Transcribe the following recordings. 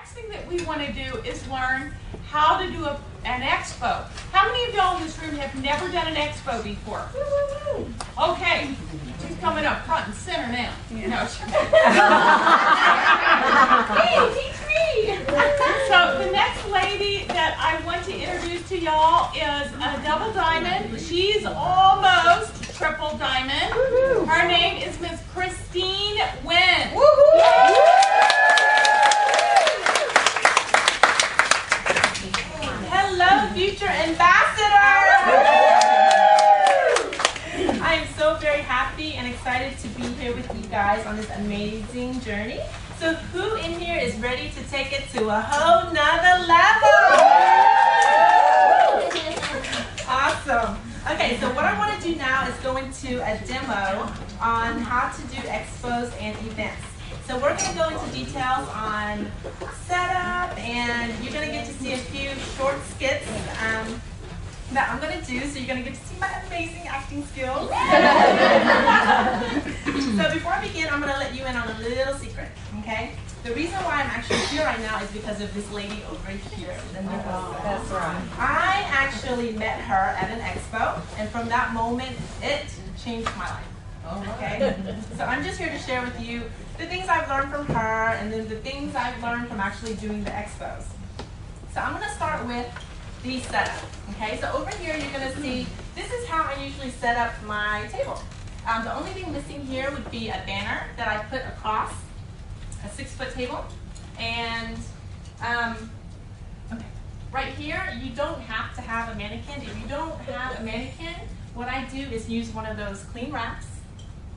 next thing that we want to do is learn how to do an expo. How many of y'all in this room have never done an expo before? Okay, she's coming up front and center now. No. Hey, teach me. So the next lady that I want to introduce to y'all is a double diamond. She's almost triple diamond. Her name is Miss Kristine Huynh. Hello, future ambassador. I am so very happy and excited to be here with you guys on this amazing journey. So who in here is ready to take it to a whole nother level? Awesome. Okay, so what I want to do now is go into a demo on how to do expos and events. So we're going to go into details on setup, and you're going to get to see a few short skits that I'm going to do, so you're going to get to see my amazing acting skills. So before I begin, I'm going to let you in on a little secret, okay? The reason why I'm actually here right now is because of this lady over here. That's right. I actually met her at an expo, and from that moment, it changed my life. Okay? So I'm just here to share with you the things I've learned from her, and then the things I've learned from actually doing the expos. So I'm going to start with the setup. Okay, so over here you're going to see, this is how I usually set up my table. The only thing missing here would be a banner that I put across a 6-foot table. And okay, right here, you don't have to have a mannequin. If you don't have a mannequin, what I do is use one of those clean wraps.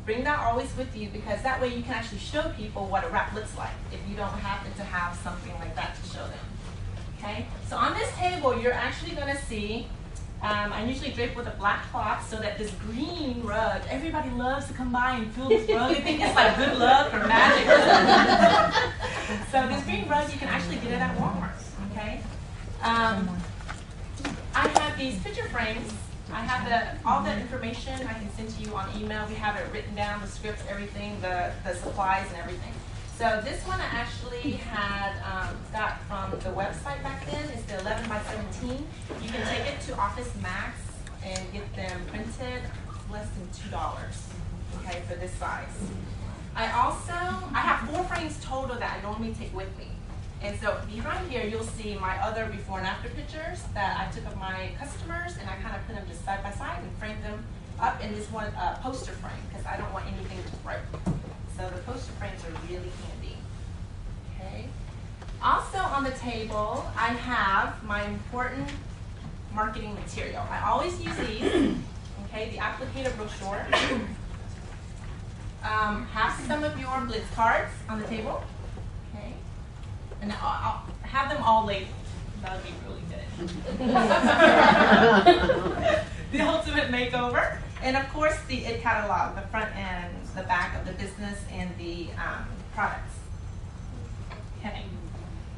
Bring that always with you, because that way you can actually show people what a wrap looks like if you don't happen to have something like that to show them. Okay, so on this table you're actually going to see, I usually drape with a black cloth so that this green rug, everybody loves to come by and feel this rug. They think it's like good luck or magic or something. So this green rug, you can actually get it at Walmart. Okay, I have these picture frames. I have all the information I can send to you on email. We have it written down, the scripts, everything, the supplies and everything. So this one I actually had got from the website back then. It's the 11 by 17. You can take it to Office Max and get them printed less than $2, okay, for this size. I have 4 frames total that I normally take with me. And so behind here, you'll see my other before and after pictures that I took of my customers, and I kind of put them just side by side and framed them up in this one poster frame, because I don't want anything to break. So the poster frames are really handy. Okay. Also on the table, I have my important marketing material. I always use these. Okay, the applicator brochure. Have some of your Blitz cards on the table. Okay. And I'll have them all labeled. That would be really good. The ultimate makeover. And of course the IT catalog, the front and the back of the business and the products. Okay.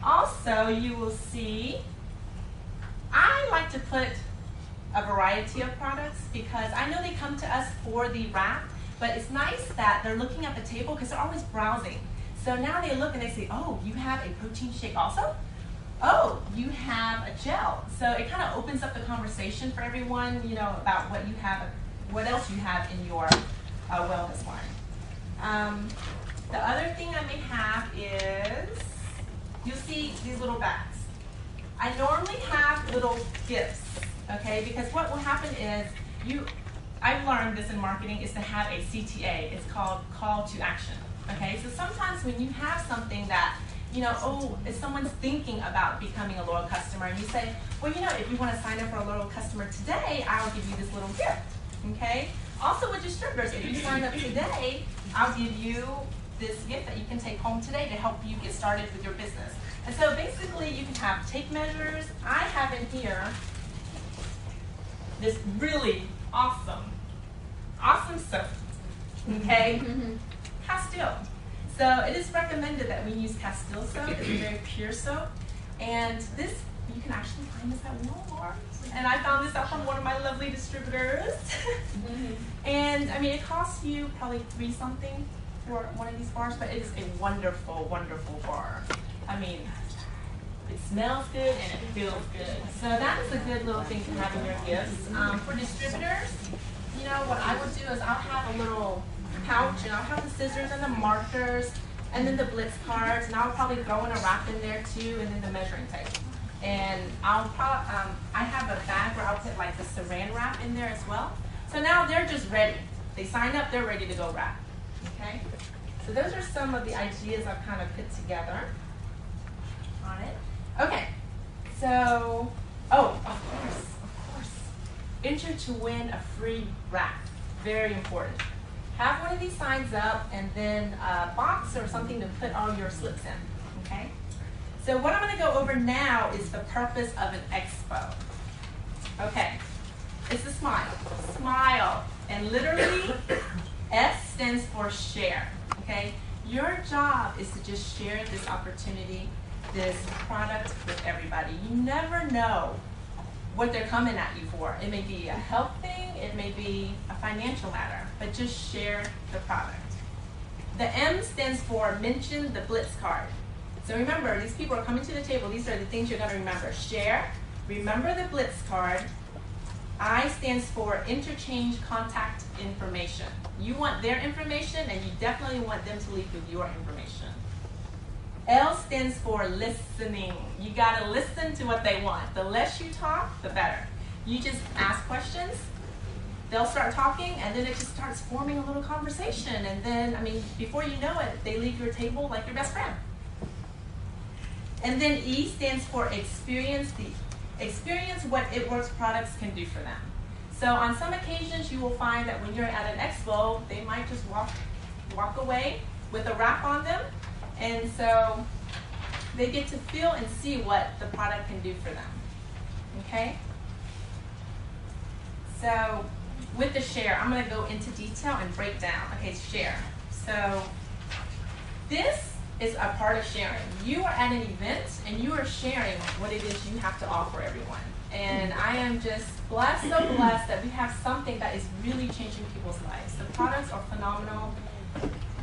Also, you will see, I like to put a variety of products because I know they come to us for the wrap, but it's nice that they're looking at the table because they're always browsing. So now they look and they say, oh, you have a protein shake also? Oh, you have a gel. So it kind of opens up the conversation for everyone, you know, about what you have, what else you have in your wellness line. The other thing I may have is, you'll see these little bags. I normally have little gifts, okay? Because what will happen is, I've learned this in marketing, is to have a CTA. It's called call to action, okay? So sometimes when you have something that, you know, oh, if someone's thinking about becoming a loyal customer, and you say, well, you know, if you want to sign up for a loyal customer today, I'll give you this little gift, okay? Also with your strippers, if you sign up today, I'll give you this gift that you can take home today to help you get started with your business. And so basically you can have tape measures. I have in here this really awesome soap, okay? Castile. So it is recommended that we use Castile soap. It's a very pure soap. And this, you can actually find this at Walmart. And I found this out from one of my lovely distributors. And I mean, it costs you probably $3 something for one of these bars, but it is a wonderful, wonderful bar. I mean, smells good and it feels good. So that is a good little thing to have in your gifts. For distributors, you know, what I would do is I'll have a little pouch and I'll have the scissors and the markers and then the blitz cards, and I'll probably throw in a wrap in there too, and then the measuring tape. And I'll probably, I have a bag where I'll put like the saran wrap in there as well. So now they're just ready. They sign up, they're ready to go wrap. Okay? So those are some of the ideas I've kind of put together on it. Okay, so, oh, of course. Enter to win a free wrap. Very important. Have one of these signs up and then a box or something to put all your slips in, okay? So what I'm gonna go over now is the purpose of an expo. Okay, it's a smile. Smile, and literally, S stands for share, okay? Your job is to just share this opportunity, this product with everybody. You never know what they're coming at you for. It may be a health thing, it may be a financial matter, but just share the product. The M stands for mention the blitz card. So remember, these people are coming to the table. These are the things you're going to remember. Share, remember the blitz card. I stands for interchange contact information. You want their information, and you definitely want them to leave with your information. L stands for listening. You got to listen to what they want. The less you talk, the better. You just ask questions, they'll start talking, and then it just starts forming a little conversation. And then, I mean, before you know it, they leave your table like your best friend. And then E stands for experience what It Works products can do for them. So on some occasions, you will find that when you're at an expo, they might just walk away with a wrap on them. And so they get to feel and see what the product can do for them, okay? So with the share, I'm gonna go into detail and break down. Okay, share. So this is a part of sharing. You are at an event and you are sharing what it is you have to offer everyone. And I am just blessed, so blessed that we have something that is really changing people's lives. The products are phenomenal.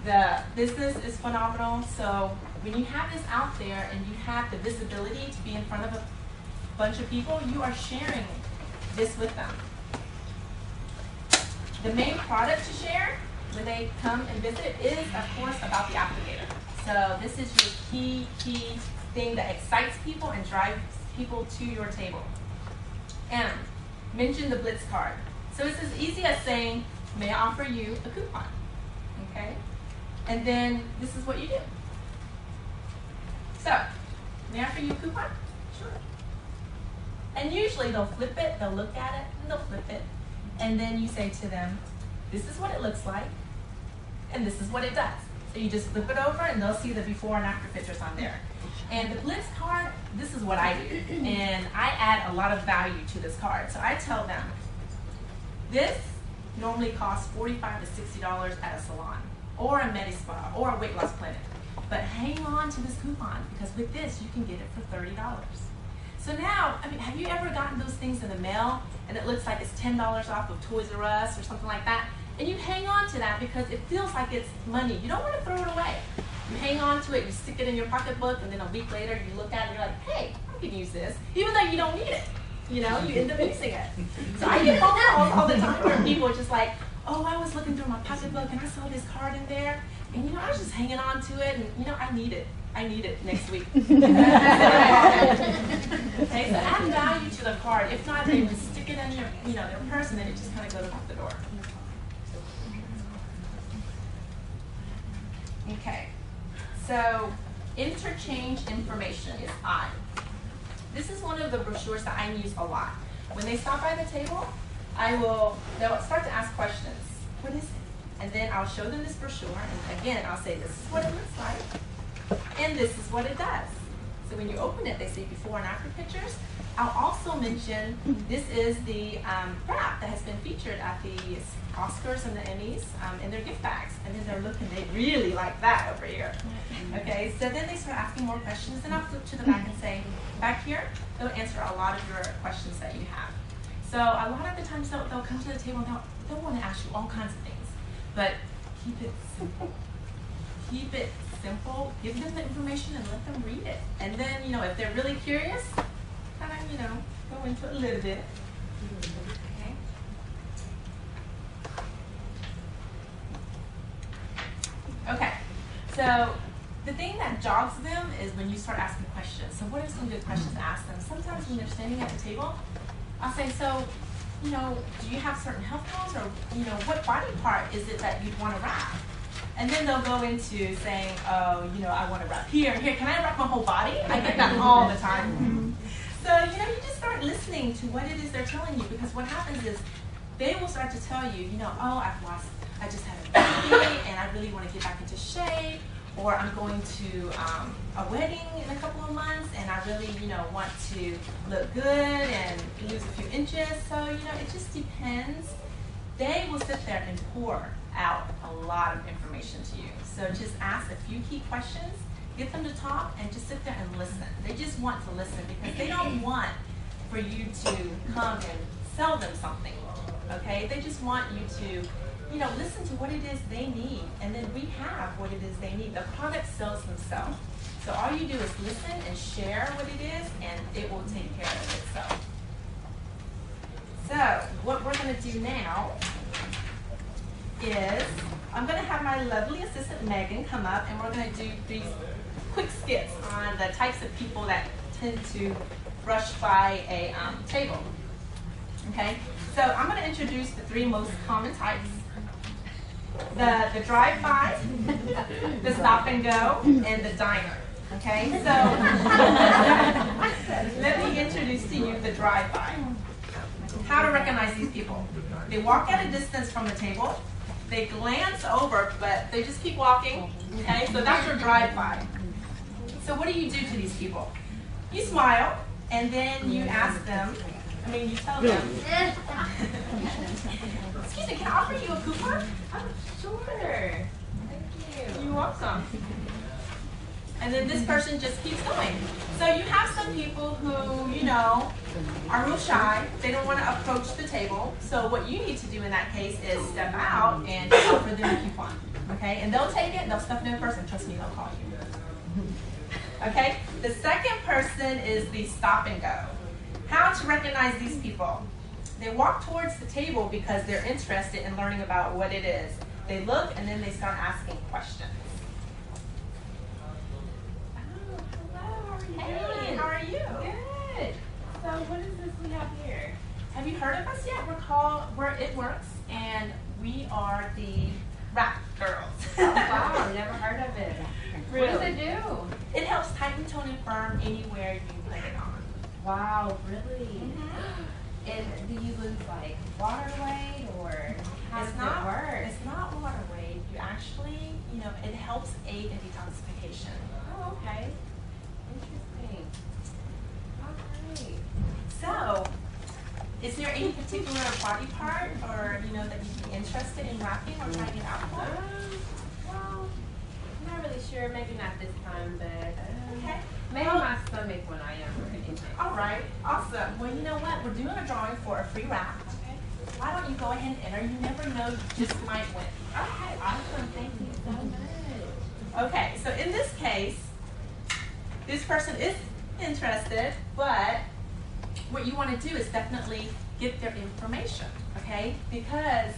The business is phenomenal. So when you have this out there and you have the visibility to be in front of a bunch of people, you are sharing this with them. The main product to share when they come and visit is, of course, about the applicator. So this is your key thing that excites people and drives people to your table. M, mention the blitz card. So it's as easy as saying, may I offer you a coupon? Okay? And then this is what you do. So, may I offer you a coupon? Sure. And usually they'll flip it, they'll look at it, and they'll flip it. And then you say to them, this is what it looks like, and this is what it does. So you just flip it over and they'll see the before and after pictures on there. And the blitz card, this is what I do. And I add a lot of value to this card. So I tell them, this normally costs $45 to $60 at a salon, or a med spa, or a weight loss clinic. But hang on to this coupon, because with this, you can get it for $30. So now, I mean, have you ever gotten those things in the mail, and it looks like it's $10 off of Toys R Us or something like that? And you hang on to that because it feels like it's money. You don't want to throw it away. You hang on to it, you stick it in your pocketbook, and then a week later, you look at it and you're like, hey, I can use this, even though you don't need it. You know, you end up using it. So I get phone calls all the time where people are just like, oh, I was looking through my pocketbook and I saw this card in there, and you know, I was just hanging on to it, and you know, I need it. I need it next week. Okay, so add value to the card. If not, they just stick it in your, their purse, and then it just kind of goes out the door. Okay, so interchange information is I. This is one of the brochures that I use a lot. When they stop by the table, they'll start to ask questions. What is it? And then I'll show them this brochure, and again, I'll say, this is what it looks like, and this is what it does. So when you open it, they see before and after pictures. I'll also mention this is the wrap that has been featured at the Oscars and the Emmys in their gift bags. And then they're looking, they really like that over here. Okay, so then they start asking more questions, and I'll flip to the back and say, back here, they'll answer a lot of your questions that you have. So a lot of the times they'll come to the table and they'll want to ask you all kinds of things, but keep it simple. Keep it simple. Give them the information and let them read it. And then, you know, if they're really curious, kind of, you know, go into it a little bit. Okay. Okay. So the thing that jogs them is when you start asking questions. So what are some good questions to ask them? Sometimes when they're standing at the table, I'll say, so, you know, do you have certain health goals, or, you know, what body part is it that you'd want to wrap? And then they'll go into saying, oh, you know, I want to wrap here and here. Can I wrap my whole body? I get that all the time. So, you know, you just start listening to what it is they're telling you, because what happens is they will start to tell you, you know, oh, I just had a baby and I really want to get back into shape, or I'm going to a wedding in a couple of months and I really, you know, want to look good and lose a few inches. So, you know, it just depends. They will sit there and pour out a lot of information to you. So just ask a few key questions, get them to talk, and just sit there and listen. They just want to listen because they don't want for you to come and sell them something, okay? They just want you to, you know, listen to what it is they need, and then we have what it is they need. The product sells themselves. So all you do is listen and share what it is, and it will take care of itself. So what we're going to do now is I'm going to have my lovely assistant Megan come up, and we're going to do these quick skits on the types of people that tend to brush by a table. Okay, so I'm going to introduce the three most common types. The drive-by, the stop and go, and the diner. Okay, so let me introduce to you the drive-by. How to recognize these people. They walk at a distance from the table. They glance over, but they just keep walking. Okay, so that's your drive-by. So what do you do to these people? You smile, and then you ask them, you tell them, excuse me, can I offer you a coupon? Oh, sure. Thank you. You're welcome. And then this person just keeps going. So you have some people who, you know, are real shy. They don't want to approach the table. So what you need to do in that case is step out and offer them a coupon. Okay? And they'll take it, they'll stuff it in purse, and trust me, they'll call you. Okay? The second person is the stop and go. How to recognize these people? They walk towards the table because they're interested in learning about what it is. They look and then they start asking questions. Hey, how are you? Good. So what is this we have here? Have you heard of us yet? We're called It Works, and we are the Wrap Girls. Oh, wow, never heard of it. Really? What does it do? It helps tighten, tone, and firm anywhere you put it on. Wow, really? Mm-hmm. And do you lose like water weight, or how does it work? It's not water weight. You actually, you know, it helps aid in detoxification. Oh, okay. Interesting. All right. So, is there any particular body part, or you know, that you'd be interested in wrapping or trying it out for? Well, I'm not really sure. Maybe not this time, but Okay. maybe my stomach when I am ready. All right, awesome. Well, you know what? We're doing a drawing for a free wrap. Okay. Why don't you go ahead and enter? You never know, you just might win. Okay, awesome. Thank you so much. Okay, so in this case, this person is interested, but what you want to do is definitely get their information, okay? Because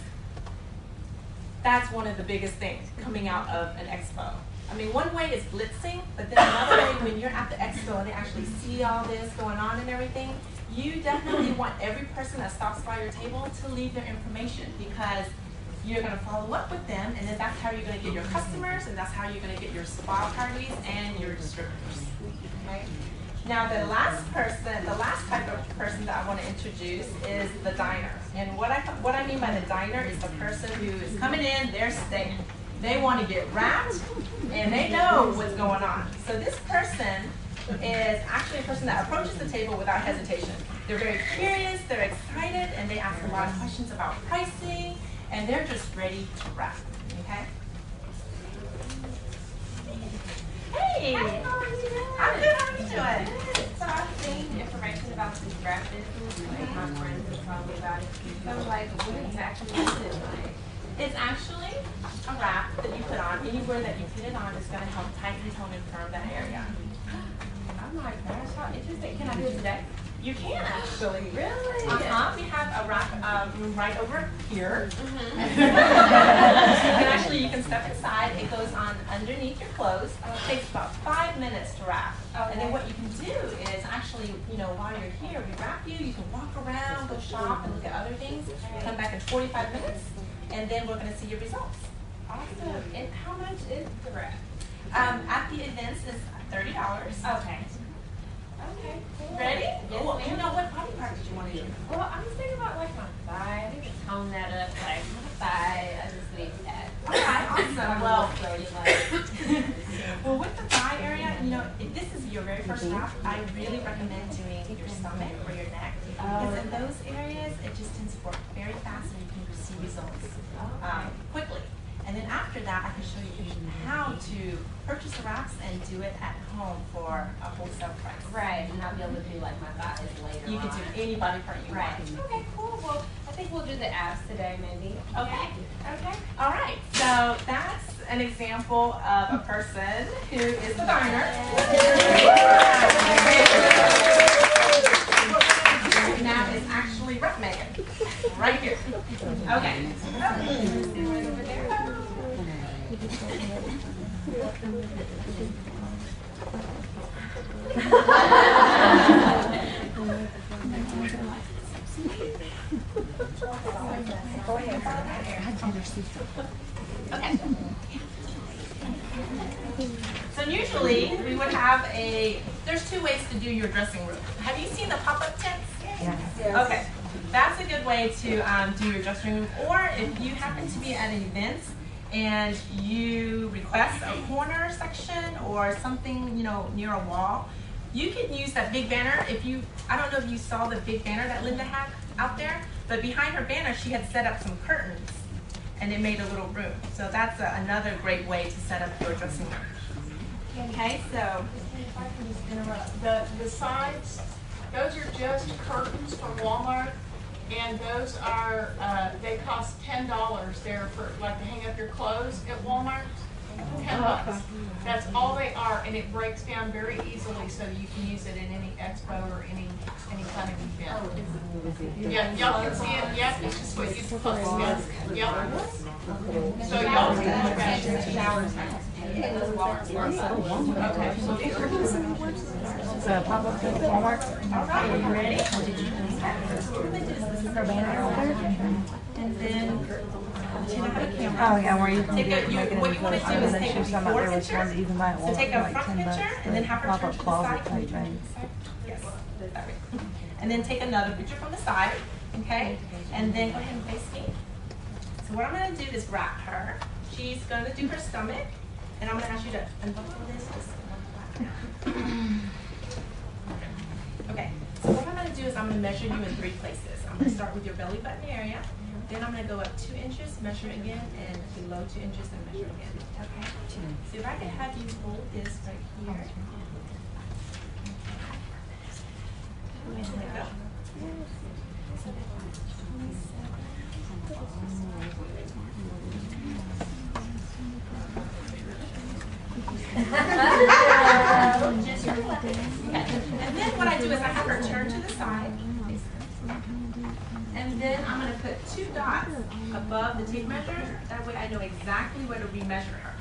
that's one of the biggest things coming out of an expo. I mean, one way is blitzing, but then another way, when you're at the expo and they actually see all this going on and everything, you definitely want every person that stops by your table to leave their information, because you're going to follow up with them, and then that's how you're going to get your customers, and that's how you're going to get your spa parties and your distributors. Okay? Now, the last type of person that I want to introduce is the diner. And what I mean by the diner is the person who is coming in, they're staying. They want to get wrapped, and they know what's going on. So this person is actually a person that approaches the table without hesitation. They're very curious, they're excited, and they ask a lot of questions about pricing, and they're just ready to wrap. Okay? Hey! Hi, how are you doing? I'm good, how are you doing? So I've seen information about this wrap business, like my friends have told me about it. So like, what exactly is it like? It's actually a wrap that you put on, anywhere that you put it on is going to help tighten, tone, and firm that area. Oh my gosh, how interesting. Can I do it today? You can actually. Really? We have a wrap room right over here. And actually you can step inside. It goes on underneath your clothes. It takes about 5 minutes to wrap. Okay. And then what you can do is actually, while you're here, we wrap you. You can walk around, go shop, and look at other things. Come back in 45 minutes, and then we're going to see your results. Awesome. And how much is the wrap? At the events is $30. Okay. Okay. Cool. Ready? Yes, Well, ma'am. what body part did you want to do? Well, I was thinking about like my thigh. I need to tone that up. Like my thigh, I just need that. All right, awesome. Well, like. well, with the thigh area, if this is your very first wrap, I really recommend doing your stomach or your neck. Because in those areas, it just tends to work very fast and you can see results quickly. And then after that, I can show you how to purchase the wraps and do it at home for a wholesale price. Right, and I'll be able to do like my thighs later. You can do any body part you right. want. Okay, cool. Well, I think we'll do the abs today, maybe. Okay. Okay. All right. So that's an example of a person who is the diner. Now is actually rep Megan, right here. Okay. Okay. So usually we would have there's 2 ways to do your dressing room. Have you seen the pop-up tents? Yes. Okay. That's a good way to do your dressing room. Or if you happen to be at an event and you request a corner section or something, near a wall, you can use that big banner. I don't know if you saw the big banner that Linda had out there, but behind her banner, she had set up some curtains and it made a little room. So that's another great way to set up your dressing room. Okay, so If I can just interrupt, the sides, those are just curtains from Walmart, and those are, they cost $10. They're for, like, to hang up your clothes at Walmart, $10. That's all they are, and it breaks down very easily, so you can use it in any expo or any kind of event. Yeah, y'all can see it, yep, it's just what you supposed to get. Yep. So y'all can look at it. So pop-up at Walmart. all right, are you ready? Her banner over there. And then Oh yeah, where you can Take get a, make it what you want to do is take a some before there was picture. ones you can buy at So Walmart take for a like front $10. picture and then have her turn pop-up to the closet side. type thing. Yes, that way. And then take another picture from the side, okay? And then go ahead and face me. So what I'm going to do is wrap her. She's going to do her stomach, and I'm going to ask you to unbuckle this just one flat. Okay, so what I'm going to do is I'm going to measure you in 3 places. I'm going to start with your belly button area. Then I'm going to go up 2 inches, measure again, and below 2 inches and measure again. Okay? So if I could have you hold this right here. And let go. Okay. And then what I do is I have her turn to the side. And then I'm going to put 2 dots above the tape measure. That way I know exactly where to remeasure her.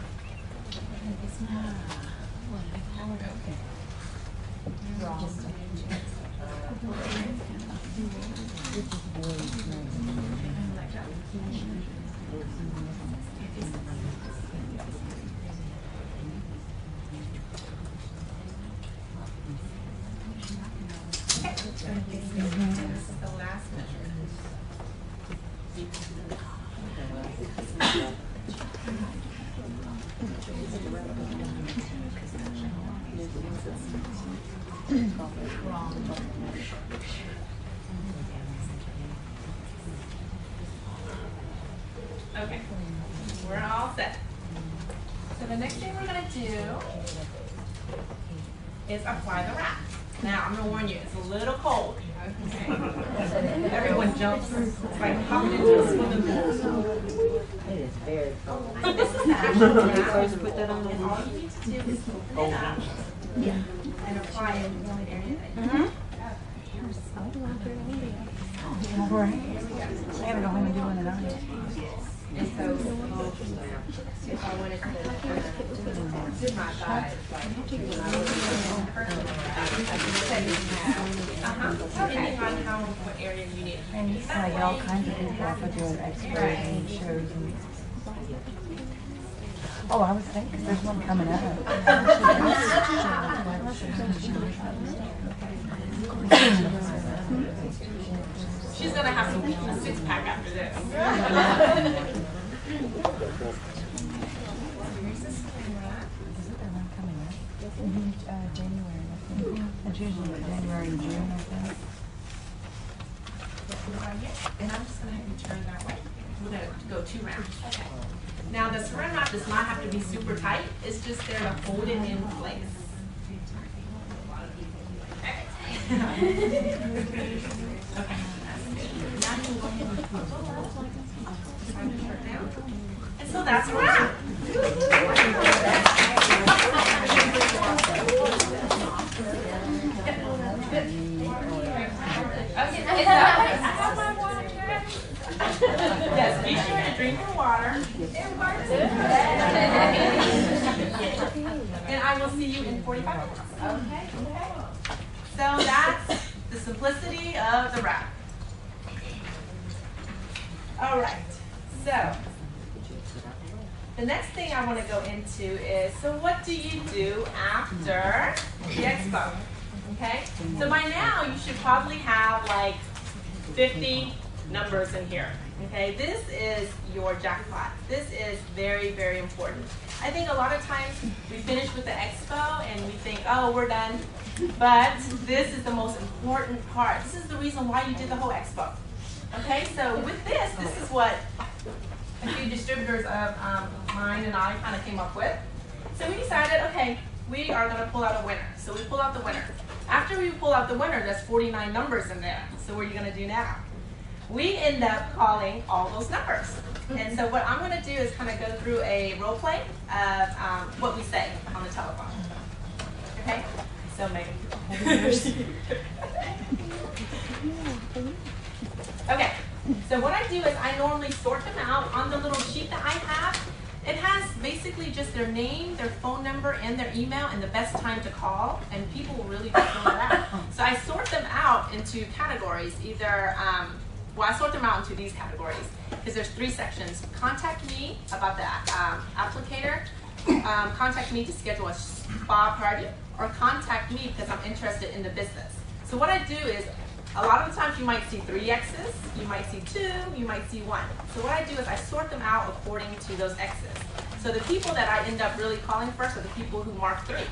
This is the last measure. Okay, we're all set. So the next thing we're going to do is apply the wrap. Now, I'm going to warn you, it's a little cold. Everyone jumps. It's like hopping into a swimming pool. It is very cold. So this is the actual wrap. And all you need to do is open it up and apply it in the area that you want. Right. I gotta go home and do one of those. And so, if I wanted to do my size, like, when I was in person, I could say you have. Depending on what area you need. And you see like all kinds of people off of doing expos and shows and. Oh, I was thinking there's one coming up. She's gonna have to eat a 6-pack after this. January, I think. It's usually January and June, I think. And I'm just gonna have you turn that way. We're gonna go 2 rounds. Okay. Now the saran wrap does not have to be super tight. It's just there to hold it in place. Okay. Now you can go ahead and turn down. And so that's a wrap. Yes, be sure to drink your water. And I will see you in 45 minutes. Okay. So that's the simplicity of the wrap. All right, so the next thing I want to go into is, so what do you do after the expo? Okay, so by now you should probably have like 50 numbers in here. Okay, this is your jackpot. This is very, very important. I think a lot of times we finish with the expo and we think, oh, we're done. But this is the most important part. This is the reason why you did the whole expo. Okay, so with this is what a few distributors of mine and I kind of came up with. So we decided, okay, we are going to pull out a winner. So we pull out the winner. After we pull out the winner, there's 49 numbers in there. So what are you going to do now? We end up calling all those numbers. And so what I'm going to do is kind of go through a role play of what we say on the telephone. Okay? So Megan. Okay. So what I do is I normally sort them out on the little sheet that I have. It has basically just their name, their phone number, and their email, and the best time to call. And people will really just know that. So I sort them out into categories. Either, well, I sort them out into these categories because there's 3 sections. Contact me about the applicator. Contact me to schedule a spa party, or contact me because I'm interested in the business. So what I do is, a lot of the times you might see 3 X's, you might see 2, you might see 1. So what I do is I sort them out according to those X's. So the people that I end up really calling first are the people who mark 3.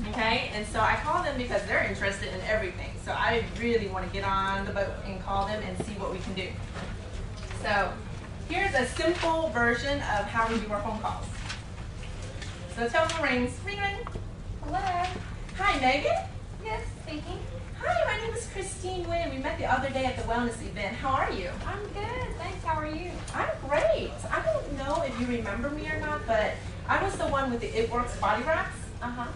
Okay, and so I call them because they're interested in everything. So I really want to get on the boat and call them and see what we can do. So here's a simple version of how we do our phone calls. So telephone rings. Ring, ring. Hello. Hi, Megan. Yes, speaking. Hi, my name is Kristine Huynh. We met the other day at the wellness event. How are you? I'm good. Thanks. How are you? I'm great. I don't know if you remember me or not, but I was the one with the It Works body wraps. Uh-huh.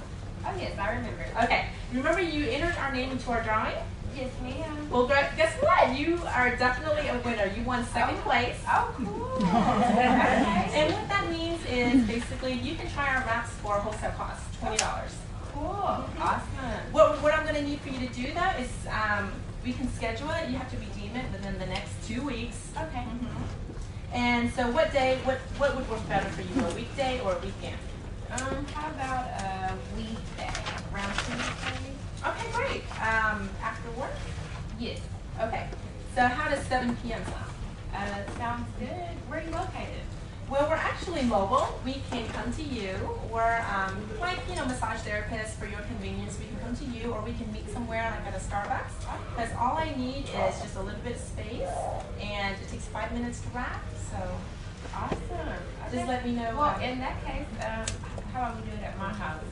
Oh, yes, I remember. Okay. Remember you entered our name into our drawing? Yes, ma'am. Well, guess what? You are definitely a winner. You won 2nd place. Oh, cool. And what that means is basically you can try our wraps for wholesale cost, $20. Cool. Awesome. What I'm going to need for you to do though is we can schedule it. You have to redeem it within the next 2 weeks. Okay. And so what day, what would work better for you, a weekday or a weekend? How about a weekday? Around Tuesday? Okay, great. After work? Yes. Okay. So how does 7 p.m. sound? Sounds good. Where are you located? Well, we're actually mobile. We can come to you. We're like, massage therapists for your convenience. We can come to you, or we can meet somewhere like at a Starbucks. Because all I need is just a little bit of space, and it takes 5 minutes to wrap. So Awesome. just let me know. Well, in that case, how about we do it at my house?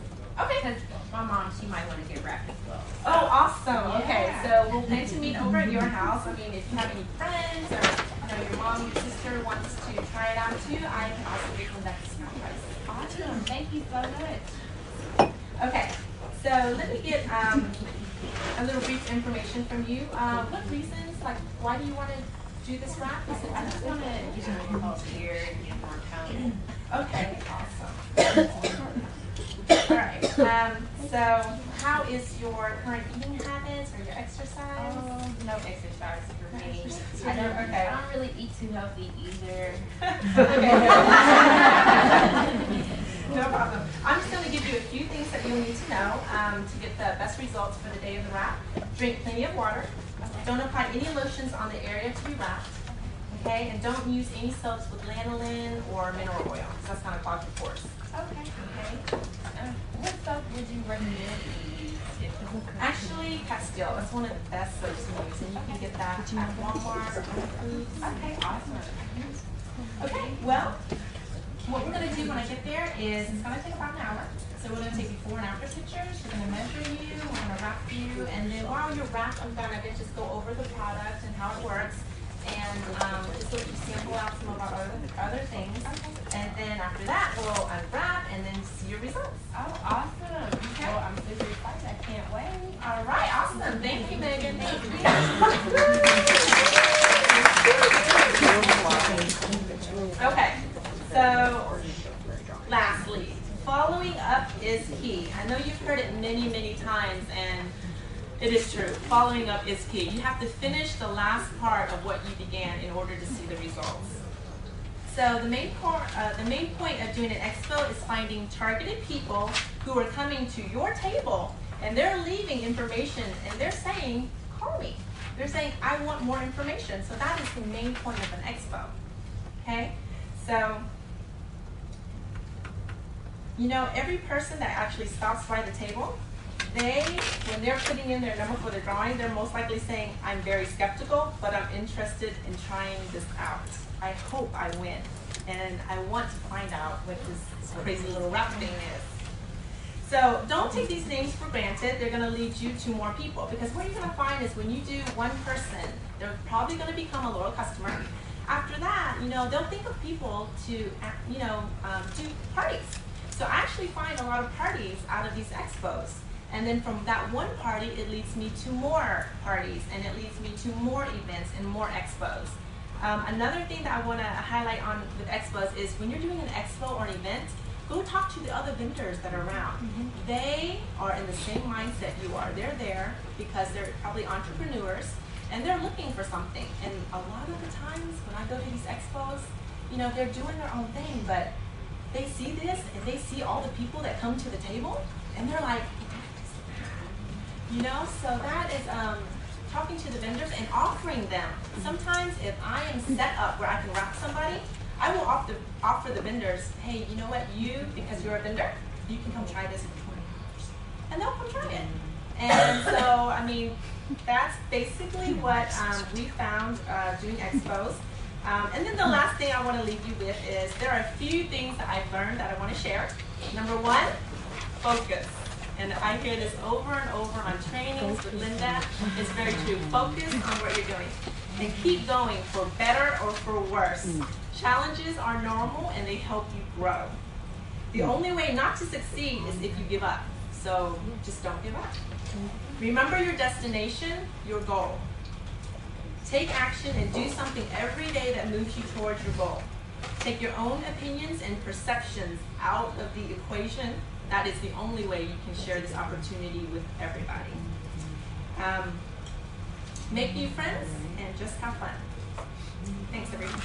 Okay. Because my mom, she might want to get wrapped as well. Oh, awesome. Okay, Yeah. so we'll plan to meet over at your house. I mean, if you have any friends or your mom, your sister wants to try it out too, I can also give them that discount price. Awesome. Thank you so much. Okay, so let me get a little brief information from you. What reasons, like, why do you want to do this wrap? I just want to get more help here and get more talent. Okay, awesome. All right. So, how is your current eating habits or your exercise? No exercise for me. I don't really eat too healthy either. No problem. I'm just going to give you a few things that you'll need to know to get the best results for the day of the wrap. Drink plenty of water. Don't apply any lotions on the area to be wrapped. Okay, and don't use any soaps with lanolin or mineral oil, because that's going to clog your pores. Okay. What soap would you recommend to use? Actually, Castile. That's one of the best soaps to use, and you can get that at Walmart or Whole Foods. Okay, awesome. Okay, well, what we're going to do when I get there is it's going to take about an hour. So we're going to take before and after pictures. We're going to measure you. We're going to wrap you. And then while you're wrapped, I'm going to just go over the product and how it works. And just let you sample out some of our other things. And then after that, we'll unwrap and then see your results. Oh, awesome. Okay. Well, I'm super excited. I can't wait. All right, awesome. Thank you, Megan. Thank you. Okay, so lastly, following up is key. I know you've heard it many, many times, and it is true. Following up is key. You have to finish the last part of what you began in order to see the results. So the main point of doing an expo is finding targeted people who are coming to your table and they're leaving information and they're saying, call me. They're saying, I want more information. So that is the main point of an expo. Okay? So, every person that actually stops by the table, when they're putting in their number for the drawing, they're most likely saying, I'm very skeptical, but I'm interested in trying this out. I hope I win. And I want to find out what this crazy little wrap thing is. So don't take these names for granted. They're going to lead you to more people. Because what you're going to find is when you do one person, they're probably going to become a loyal customer. After that, they'll think of people to, do parties. So I actually find a lot of parties out of these expos. And then from that one party, it leads me to more parties, and it leads me to more events and more expos. Another thing that I want to highlight on with expos is when you're doing an expo or an event, go talk to the other vendors that are around. They are in the same mindset you are. They're there because they're probably entrepreneurs, and they're looking for something. And a lot of the times when I go to these expos, they're doing their own thing, but they see this and they see all the people that come to the table, and they're like, so that is talking to the vendors and offering them. Sometimes if I am set up where I can wrap somebody, I will offer the vendors, hey, you know what, because you're a vendor, you can come try this for $20. And they'll come try it. And so, that's basically what we found doing expos. And then the last thing I want to leave you with is there are a few things that I've learned that I want to share. Number one, focus. And I hear this over and over on trainings with Linda. It's very true. Focus on what you're doing. And keep going for better or for worse. Challenges are normal and they help you grow. The only way not to succeed is if you give up. So just don't give up. Remember your destination, your goal. Take action and do something every day that moves you towards your goal. Take your own opinions and perceptions out of the equation. That is the only way you can share this opportunity with everybody. Make new friends and just have fun. Thanks, everyone.